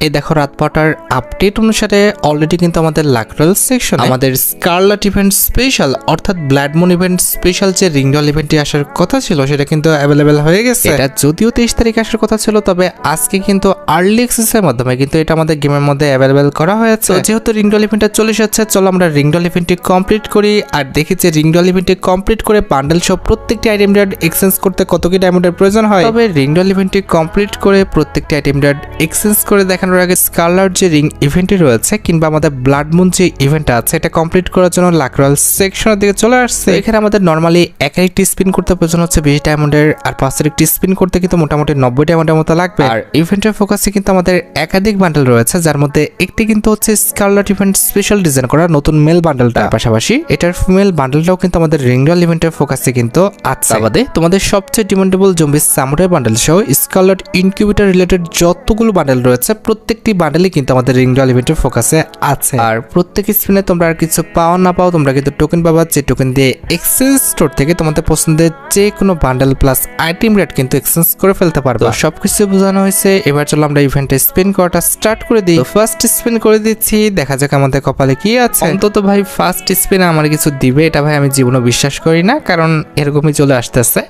এই দেখো রাত 12টার আপডেট অনুসারে অলরেডি কিন্তু আমাদের লাকরাল সেকশন আমাদের স্কারলেট ইভেন্ট স্পেশাল অর্থাৎ ব্লাড মুন ইভেন্ট স্পেশাল যে রিংডল ইভেন্টটি আসার কথা ছিল সেটা কিন্তু অ্যাভেলেবেল হয়ে গেছে। এটা যদিও 23 তারিখে আসার কথা ছিল, তবে আজকে কিন্তু আর্লি অ্যাক্সেসের মাধ্যমে কিন্তু এটা আমাদের গেমের মধ্যে অ্যাভেলেবেল করা হয়েছে। যেহেতু রিংডল ইভেন্টটা চলে এসেছে, চলো আমরা রিংডল ইভেন্টটি কমপ্লিট করি আর দেখি যে রিংডল ইভেন্টটি কমপ্লিট করে বান্ডেল সব প্রত্যেকটি আইটেম রেড এক্সচেঞ্জ করতে কত কি ডায়মন্ডের প্রয়োজন হয়। তবে রিংডল ইভেন্টটি কমপ্লিট করে প্রত্যেকটি আইটেম রেড এক্সচেঞ্জ করে দেখানোর আগে স্কারলেট যে রিং ইভেন্টটি রয়েছে কিংবা আমাদের ব্লাড মুন যে ইভেন্টটা আছে এটা কমপ্লিট করার জন্য লাকরাল সেকশনের দিকে চলে আসছে। এখানে আমাদের নরমালি একটি স্পিন করতে প্রয়োজন হচ্ছে 20 ডায়মন্ডের, আর 5 স্পিন করতে কিন্তু মোটামুটি 90 ডায়মন্ডের মতো লাগবে। আর ইভেন্টের ফোকাসে কিন্তু আমাদের একাধিক বান্ডেল রয়েছে, যার মধ্যে একটি কিন্তু হচ্ছে স্কারলেট ইভেন্ট স্পেশাল ডিজাইন করা নতুন মেল বান্ডেলটা, পাশাপাশি এটার ফিমেল বান্ডেলটাও কিন্তু আমাদের রিংডল ইভেন্টের ফোকাসে কিন্তু আছে। বাদে তোমাদের সবচেয়ে ডিমান্ডেবল জম্বি সামুরাই বান্ডেল সহ স্কারলেট ইনকিউবেটর রিলেটেড যতগুলো বান্ডেল রয়েছে প্রত্যেকটি বান্ডেলই কিন্তু আমাদের রিংডল ইভেন্টের ফোকাসে আছে। আর প্রত্যেক স্পিনে তোমরা আর কিছু পাও না পাও তোমরা কিন্তু টোকেন পাবা, যে টোকেন দিয়ে এক্সচেঞ্জ স্টোর থেকে তোমাদের পছন্দের যে কোনো বান্ডেল প্লাস আইটেম রেট কিন্তু এক্সচেঞ্জ করে ফেলতে পারবে। সবকিছু বোঝানো হয়েছে, এবার চলো আমরা ইভেন্টে স্পিন করাটা স্টার্ট করে দিই। ফার্স্ট স্পিন করে দিচ্ছি, দেখা যাক আমাদের কপালে কি আছে। অন্তত ভাই ফার্স্ট স্পিনে আমার কিছু দিবে এটা ভাই আমি জীবনে বিশ্বাস করি না, কারণ এরকমই চলে আসতেছে।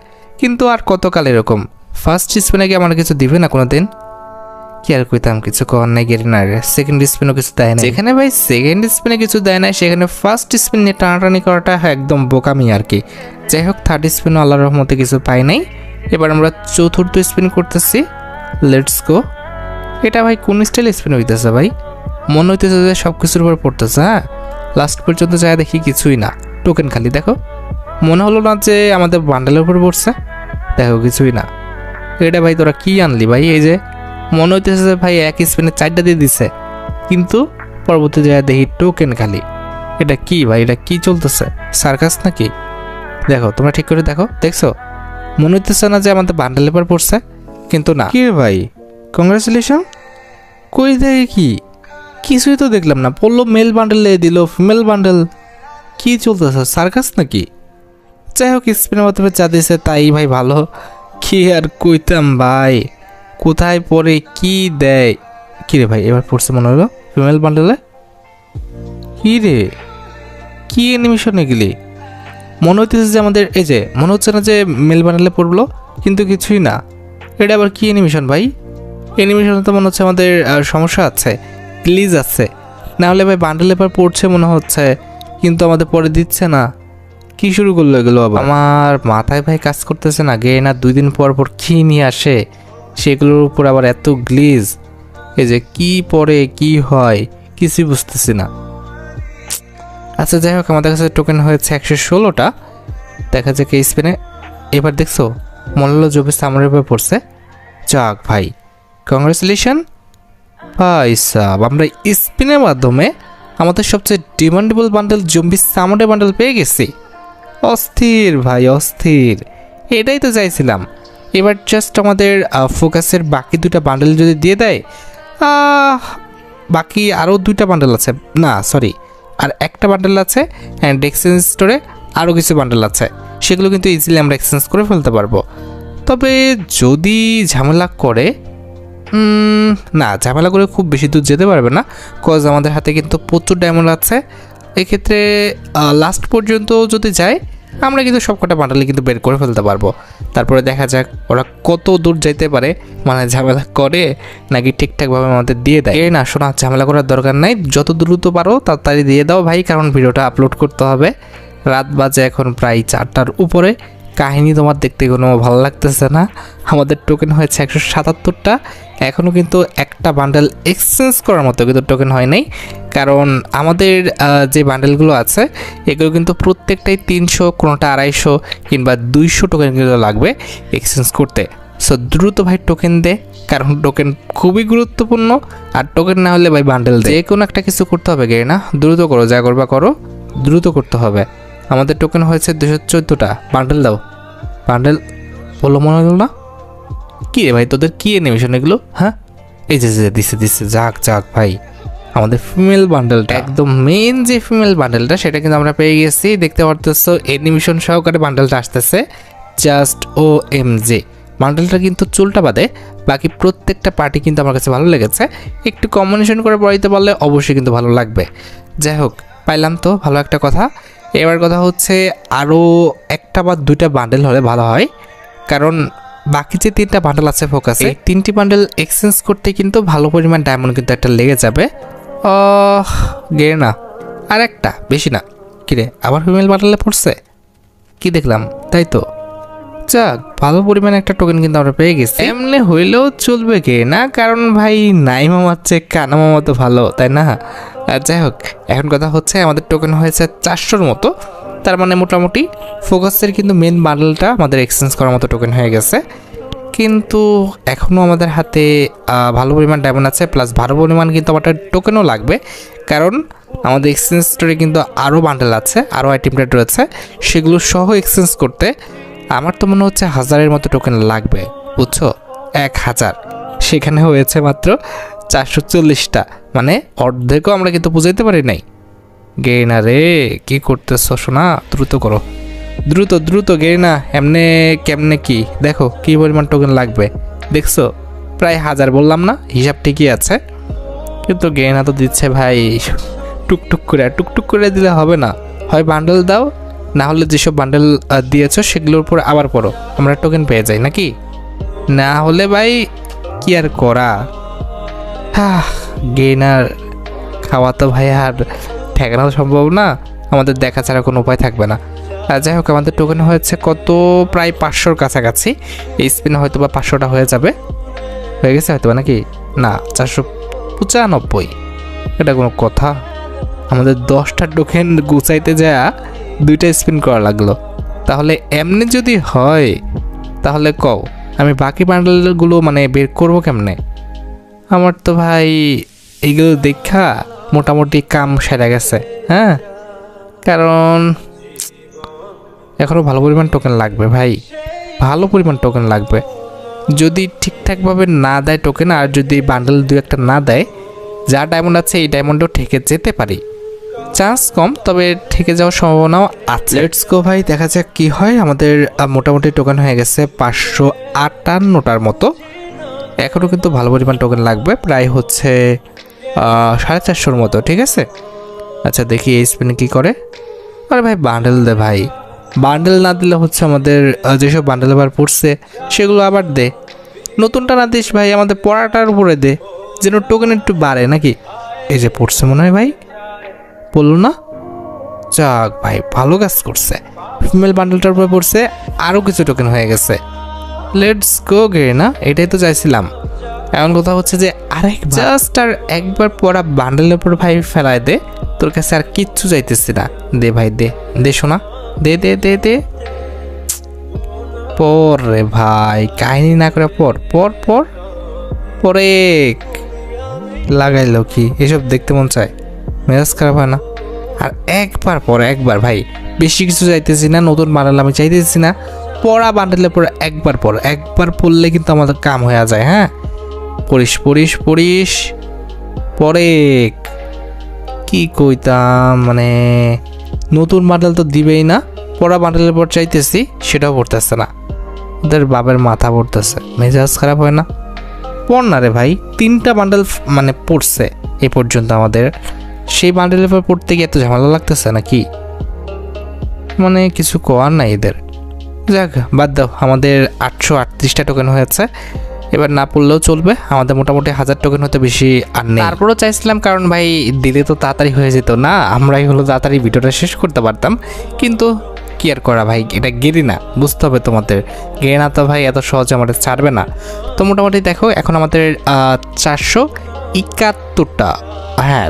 কিন্তু আর কতকাল এরকম ফার্স্ট স্পিনে কি আমার কিছু দিবে না কোনোদিন? কি আর কইতাম, কিছু করার নাই গেরি না। সেকেন্ড স্পিনও কিছু দেয় না, যেখানে ভাই সেকেন্ড স্পিনে কিছু দেয় না সেখানে ফার্স্ট স্পিন নিয়ে টানাটানি করাটা একদম বোকামি আর কি। যাই হোক থার্ড স্পিনও আল্লাহর রহমতে কিছু পাই নাই। এবার আমরা চতুর্থ স্পিন করতেছি, লেটস গো। এটা ভাই কোন স্টাইল স্পিন হইতেছে ভাই? মনে হইতেছে যে সব কিছুর উপর পড়তেছে। হ্যাঁ লাস্ট পর্যন্ত যায় দেখি কিছুই না, টোকেন খালি। দেখো মনে হলো না যে আমাদের বান্ডেলের উপর পড়ছে, দেখো কিছুই না। এটা ভাই তোরা কি আনলি ভাই? এই যে মনে হইতেছে যে ভাই এক স্পিনে 4টা দিয়ে দিছে, কিন্তু পরবর্তী জায়গায় দেখি টোকেন খালি। এটা কি ভাই, এটা কি চলতেছে? সার্কাস নাকি? দেখো তোমরা ঠিক করে দেখো, দেখছো মনে হইতেছে না যে আমাদের বান্ডেলের উপর পড়ছে, কিন্তু না। কি ভাই কংগ্রাচুলেশন, কই দেখে কি কিছুই তো দেখলাম না। পড়লো মেল বান্ডেল দিল ফিমেল বান্ডেল, কি চলতেছে? সার্কাস নাকি? যাই হোক স্পিনের মাধ্যমে যা দিয়েছে তাই ভাই ভালো, কি আর কইতাম ভাই। কোথায় পরে কি দেয়? কি রে ভাই এবার পড়ছে মনে হলো ফিমেল বান্ডেলে। কি রে কি অ্যানিমেশনে গেলি? মনে হইতেছে যে আমাদের এই যে মনে হচ্ছে না যে মেল বান্ডেলে পড়লো, কিন্তু কিছুই না। এটা আবার কি অ্যানিমেশন ভাই? অ্যানিমেশনে তো মনে হচ্ছে আমাদের সমস্যা আছে, গ্লিজ আছে। না হলে ভাই বান্ডেল এবার পড়ছে মনে হচ্ছে, কিন্তু আমাদের পরে দিচ্ছে না। কি শুরু করলো এগুলো আবার? আমার মাথায় ভাই কাজ করতেছে না। গে না 2 দিন পর পর কি নিয়ে আসে, সেগুলোর উপর আবার এত গ্লিজ। এই যে কি পরে কি হয় কিছুই বুঝতেছি না। আচ্ছা যাই হোক আমাদের কাছে টোকেন হয়েছে 116টা। দেখা যাক এই স্পিনে এবার দেখছো মনে হলো জবি সামনের উপরে পড়ছে। যাক ভাই কংগ্রেচুলেশন ভাই সাব, আমরা স্পিনের মাধ্যমে আমাদের সবচেয়ে ডিমান্ডেবল বান্ডেল জম্বি সামনে বান্ডেল পেয়ে গেছি। অস্থির ভাই অস্থির, এটাই তো চাইছিলাম। এবার জাস্ট আমাদের ফোকাসের বাকি 2টা বান্ডেল যদি দিয়ে দেয়, বাকি আরও 2টা বান্ডেল আছে, না সরি আর একটা বান্ডেল আছে অ্যান্ড এক্সচেঞ্জ স্টোরে আরও কিছু বান্ডেল আছে, সেগুলো কিন্তু ইজিলি আমরা এক্সচেঞ্জ করে ফেলতে পারবো। তবে যদি ঝামেলা করে, না ঝামেলা করে খুব বেশি দূর যেতে পারবে না, কজ আমাদের হাতে কিন্তু প্রচুর ডায়মন্ড আছে। এক্ষেত্রে লাস্ট পর্যন্ত যদি যায় আমরা কিন্তু সবকটা বান্ডালে কিন্তু বের করে ফেলতে পারবো। তারপরে দেখা যাক ওরা কত দূর যাইতে পারে, মানে ঝামেলা করে নাকি ঠিকঠাকভাবে আমাদের দিয়ে দেয়। না শোনা, ঝামেলা করার দরকার নাই, যত দ্রুত পারো তাড়াতাড়ি দিয়ে দাও ভাই, কারণ ভিডিওটা আপলোড করতে হবে। রাত বাজে এখন প্রায় 4টার উপরে। কাহিনী তোমার দেখতে কোনো ভালো লাগতেছে না। আমাদের টোকেন হয়েছে 177টা, এখনও কিন্তু একটা বান্ডেল এক্সচেঞ্জ করার মতো কিন্তু টোকেন হয় নাই, কারণ আমাদের যে বান্ডেলগুলো আছে এগুলো কিন্তু প্রত্যেকটাই 300, কোনোটা 250 কিংবা 200 টোকেন কিন্তু লাগবে এক্সচেঞ্জ করতে। সো দ্রুত ভাই টোকেন দে, কারণ টোকেন খুবই গুরুত্বপূর্ণ। আর টোকেন না হলে ভাই বান্ডেল দে, যে কোনো একটা কিছু করতে হবে গে না, দ্রুত করো, যা করবা করো, দ্রুত করতে হবে। আমাদের টোকেন হয়েছে 214টা, বান্ডেল দাও। বান্ডেল বলো মনে হলো না? কি রে ভাই তোদের কি অ্যানিমেশন এগুলো? হ্যাঁ এই যে দিচ্ছে যাক যাক ভাই, আমাদের ফিমেল বান্ডেলটা একদম মেইন যে ফিমেল বান্ডেলটা সেটা কিন্তু আমরা পেয়ে গেছি। দেখতে পারতেছো অ্যানিমেশন সহকারে বান্ডেলটা আসতেছে, জাস্ট OMG। বান্ডেলটা কিন্তু চুলটা বাদে বাকি প্রত্যেকটা পার্টি কিন্তু আমার কাছে ভালো লেগেছে, একটু কম্বিনেশন করে পড়াইতে পারলে অবশ্যই কিন্তু ভালো লাগবে। যাই হোক, পাইলাম তো ভালো একটা কথা। এবার কথা হচ্ছে আরও একটা বা দুইটা বান্ডেল হলে ভালো হয়, কারণ বাকি যে 3টা বান্ডেল আছে ফোকাসে, 3টি বান্ডেল এক্সচেঞ্জ করতে কিন্তু ভালো পরিমাণ ডায়মন্ড কিন্তু একটা লেগে যাবে। গে না, আর একটা বেশি না। কিরে, আবার ফিমেল বান্ডেলে পড়ছে কি দেখলাম, তাই তো। যাক, ভালো পরিমাণে একটা টোকেন কিন্তু আমরা পেয়ে গেছি। এমনি হইলেও চলবে কে না, কারণ ভাই নাই মামার চেয়ে কানা মামা তো ভালো, তাই না? যাই হোক, এখন কথা হচ্ছে আমাদের টোকেন হয়েছে 400-র মতো, তার মানে মোটামুটি ফোকাসের কিন্তু মেন বান্ডেলটা আমাদের এক্সচেঞ্জ করার মতো টোকেন হয়ে গেছে। কিন্তু এখনও আমাদের হাতে ভালো পরিমাণ ডায়মন্ড আছে, প্লাস ভালো পরিমাণ কিন্তু আমাদের টোকেনও লাগবে, কারণ আমাদের এক্সচেঞ্জ স্টোরে কিন্তু আরও বান্ডেল আছে, আরও আইটেম রেট রয়েছে, সেগুলো সহ এক্সচেঞ্জ করতে আমার তো মনে হচ্ছে 1000-এর মতো টোকেন লাগবে, বুঝছো? 1000, সেখানে হয়েছে মাত্র 440টা, মানে অর্ধেকও আমরা কিন্তু বুঝাইতে পারি নাই। গেইনা রে, কি করতেছ শোনা? দ্রুত করো, দ্রুত দ্রুত গেইনা। এমনে কেমনে কি দেখো কি পরিমাণ টোকেন লাগবে, দেখছো? প্রায় 1000 বললাম না, হিসাব ঠিকই আছে। কিন্তু গেইনা তো দিচ্ছে ভাই টুকটুক করে দিলে হবে না, হয় বান্ডেল দাও, না হলে যেসব বান্ডেল দিয়েছো সেগুলোর উপর আবার পড়ো, আমরা টোকেন পেয়ে যাই নাকি? না হলে ভাই কি আর করা। গেইনার খাওয়া তো ভাই আর ঠেকানো সম্ভব না, আমাদের দেখা ছাড়া কোনো উপায় থাকবে না। যাই হোক, আমাদের টোকেন হয়েছে কত, প্রায় 500-র কাছাকাছি। এই স্পিনে হয়তো বা 500টা হয়ে যাবে, হয়ে গেছে হয়তো বা, নাকি না 495। এটা কোনো কথা? আমাদের 10টা টোকেন গুছাইতে যায় 2টা স্পিন করা লাগলো। তাহলে এমনি যদি হয় তাহলে কও আমি বাকি বান্ডেলগুলো মানে বের করবো কেমনে? আমার তো ভাই এইগুলো দেখা মোটামুটি কাম সেরে গেছে। হ্যাঁ, কারণ এখনও ভালো পরিমাণ টোকেন লাগবে ভাই, ভালো পরিমাণ টোকেন লাগবে। যদি ঠিকঠাকভাবে না দেয় টোকেন, আর যদি বান্ডেল 2-1টা না দেয়, যা ডায়মন্ড আছে এই ডায়মন্ডও ঠেকে যেতে পারি, চান্স কম, তবে ঠেকে যাওয়ার সম্ভাবনাও আছে। লেটস গো ভাই, দেখা যাক কি হয়। আমাদের মোটামুটি টোকেন হয়ে গেছে 558টার মতো, এখনও কিন্তু ভালো পরিমাণ টোকেন লাগবে, প্রায় হচ্ছে 450-র মতো। ঠিক আছে, আচ্ছা দেখি এই স্পিনে কী করে। আরে ভাই বান্ডেল দে ভাই, বান্ডেল না দিলে হচ্ছে আমাদের যেসব বান্ডেল আবার পড়ছে সেগুলো আবার দে, নতুনটা না দিস ভাই, আমাদের পড়াটার উপরে দে, যেন টোকেন একটু বাড়ে নাকি। এই যে পড়ছে মনে হয় ভাই, বললো না? যাক ভাই, ভালো কাজ করছে, ফিমেল বান্ডেলটার উপরে পড়ছে, আরও কিছু টোকেন হয়ে গেছে। লেটস গো গে না, এটাই তো চাইছিলাম। এমন কথা হচ্ছে যে আরেক জাস্ট আর একবার পড়া বান্ডেলের উপর ভাই ফেলায় দে, তোর কাছে আর কিচ্ছু চাইতেছি না, দে ভাই দে, দে শোনা, দে দে দে দে, পর রে ভাই, কাহিনী না করে পর পর পর পরে লাগাইলো কি, এসব দেখতে মন চায়, মেজাজ খারাপ হয় না? আর একবার পর একবার ভাই, বেশি কিছু চাইতেছি না, নতুন বান্ডেল আমি চাইতেছি না, পড়া বান্ডেলের পর একবার পড়লে কিন্তু আমাদের কাম হয়ে যায়। হ্যাঁ, পড়িস পড়িস পড়িস, পরে কি কইতাম, মানে নতুন বান্ডেল তো দিবেই না, পড়া বান্ডেলের পর চাইতেছি সেটাও পড়তেছে না, ওদের বাবের মাথা পড়তেছে, মেজাজ খারাপ হয় না? পড় না রে ভাই, 3টা বান্ডেল মানে পড়ছে এই পর্যন্ত আমাদের, সেই বান্ডেলের পর পড়তে গিয়ে এত ঝামেলা লাগতেছে নাকি, মানে কিছু করার নাই এদের। যাক বাদ দাও, আমাদের 838টা টোকেন হয়েছে, এবার না পড়লেও চলবে, আমাদের মোটামুটি 1000 টোকেন হতে বেশি আর নেই। তারপরও চাইছিলাম, কারণ ভাই দিলে তো তাড়াতাড়ি হয়ে যেত না, আমরাই হলো তাড়াতাড়ি ভিডিওটা শেষ করতে পারতাম, কিন্তু কি আর করা ভাই, এটা গেরি না, বুঝতে হবে তোমাদের, গেরি না তো ভাই এত সহজে আমাদের ছাড়বে না। তো মোটামুটি দেখো এখন আমাদের 471টা, হ্যাঁ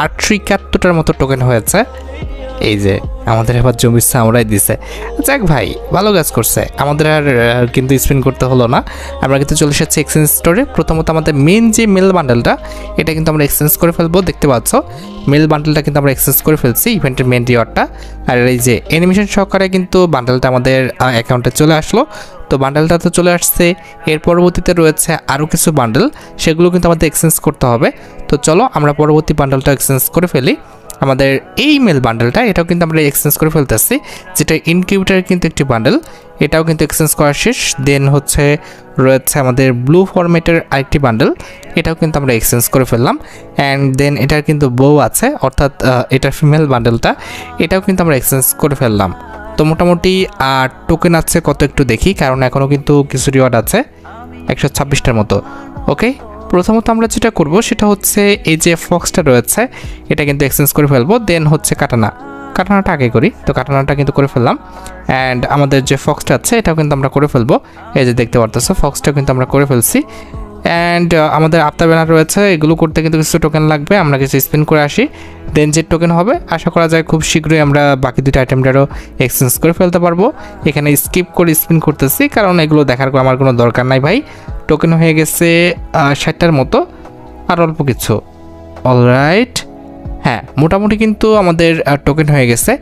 871টার মতো টোকেন হয়েছে। এই যে আমাদের এবার জমির চামড়াই দিছে। যাক ভাই, ভালো কাজ করছে, আমাদের আর কিন্তু স্পিন করতে হলো না, আমরা কিন্তু চলে এসেছি এক্সচেঞ্জ স্টোরে। প্রথমত আমাদের মেন যে মেল বান্ডেলটা, এটা কিন্তু আমরা এক্সচেঞ্জ করে ফেলবো, দেখতে পাচ্ছ মেল বান্ডেলটা কিন্তু আমরা এক্সচেঞ্জ করে ফেলছি, ইভেন্টের মেন রিওয়ার্ডটা। আর এই যে অ্যানিমেশন সহকারে কিন্তু বান্ডেলটা আমাদের অ্যাকাউন্টে চলে আসলো। তো বান্ডেলটা তো চলে আসছে, এর পরবর্তীতে রয়েছে আরও কিছু বান্ডেল, সেগুলো কিন্তু আমাদের এক্সচেঞ্জ করতে হবে। তো চলো আমরা পরবর্তী বান্ডেলটা এক্সচেঞ্জ করে ফেলি। আমাদের এই মেল বান্ডেলটা এটাও কিন্তু আমরা এক্সচেঞ্জ করে ফেলতেছি, যেটা ইনকিউবেটারের কিন্তু একটি বান্ডেল, এটাও কিন্তু এক্সচেঞ্জ করা শেষ। দেন হচ্ছে রয়েছে আমাদের ব্লু ফরম্যাটের আরেকটি বান্ডেল, এটাও কিন্তু আমরা এক্সচেঞ্জ করে ফেললাম। অ্যান্ড দেন এটার কিন্তু বউ আছে, অর্থাৎ এটার ফিমেল বান্ডেলটা, এটাও কিন্তু আমরা এক্সচেঞ্জ করে ফেললাম। তো মোটামুটি টোকেন আছে কত একটু দেখি, কারণ এখনও কিন্তু কিছু রিওয়ার্ড আছে 126টার মতো। ওকে, প্রথমত আমরা যেটা করব সেটা হচ্ছে এই যে ফক্সটা রয়েছে এটা কিন্তু এক্সচেঞ্জ করে ফেলবো। দেন হচ্ছে কাটানাটা আগে করি, তো কাটানাটা কিন্তু করে ফেললাম। অ্যান্ড আমাদের যে ফক্সটা আছে এটাও কিন্তু আমরা করে ফেলবো, এই যে দেখতে পারতেছো ফক্সটা কিন্তু আমরা করে ফেলছি। অ্যান্ড আমাদের আফতার ব্যানার রয়েছে, এগুলো করতে কিন্তু কিছু টোকেন লাগবে, আমরা কিছু স্পিন করে আসি। দেন যে টোকেন হবে আশা করা যায় খুব শীঘ্রই আমরা বাকি দুটো আইটেমটারও এক্সচেঞ্জ করে ফেলতে পারবো। এখানে স্কিপ করে স্পিন করতেছি, কারণ এগুলো দেখার আমার কোনো দরকার নাই ভাই। টোকেন হয়ে গেছে 60টার মতো, আর অল্প কিছু। অলরাইট, হ্যাঁ মোটামুটি কিন্তু আমাদের টোকেন হয়ে গেছে।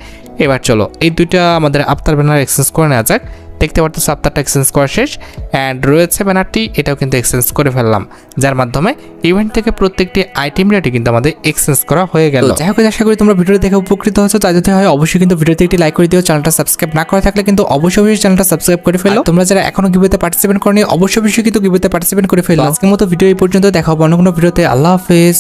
এবার চলো এই দুইটা আমাদের আফতার ব্যানার এক্সচেঞ্জ করে নেওয়া যাক। দেখতে পারতেছো আফতারটা এক্সচেঞ্জ করা শেষ, অ্যান্ড রয়েছে ব্যানারটি, এটাও কিন্তু এক্সচেঞ্জ করে ফেললাম, যার মাধ্যমে ইভেন্ট থেকে প্রত্যেকটি আইটেম রেটে কিন্তু আমাদের এক্সচেঞ্জ করা হয়ে গেল। যাই হোক, আশা করি তোমরা ভিডিও দেখে উপকৃত হয়েছো। তাই যদি হয় অবশ্যই কিন্তু ভিডিওতে একটি লাইক করে দিও। চ্যানেলটা সাবস্ক্রাইব না করে থাকলে কিন্তু অবশ্যই চ্যানেলটা সাবস্ক্রাইব করে ফেলো। তোমরা যারা এখনো গিভওয়েতে পার্টিসিপেট করনি অবশ্যই কিন্তু গিভওয়েতে পার্টিসিপেট করে ফেলো। আজকের মতো ভিডিও এই পর্যন্ত, দেখা হবে অন্য কোনো ভিডিওতে। আল্লাহ হাফেজ।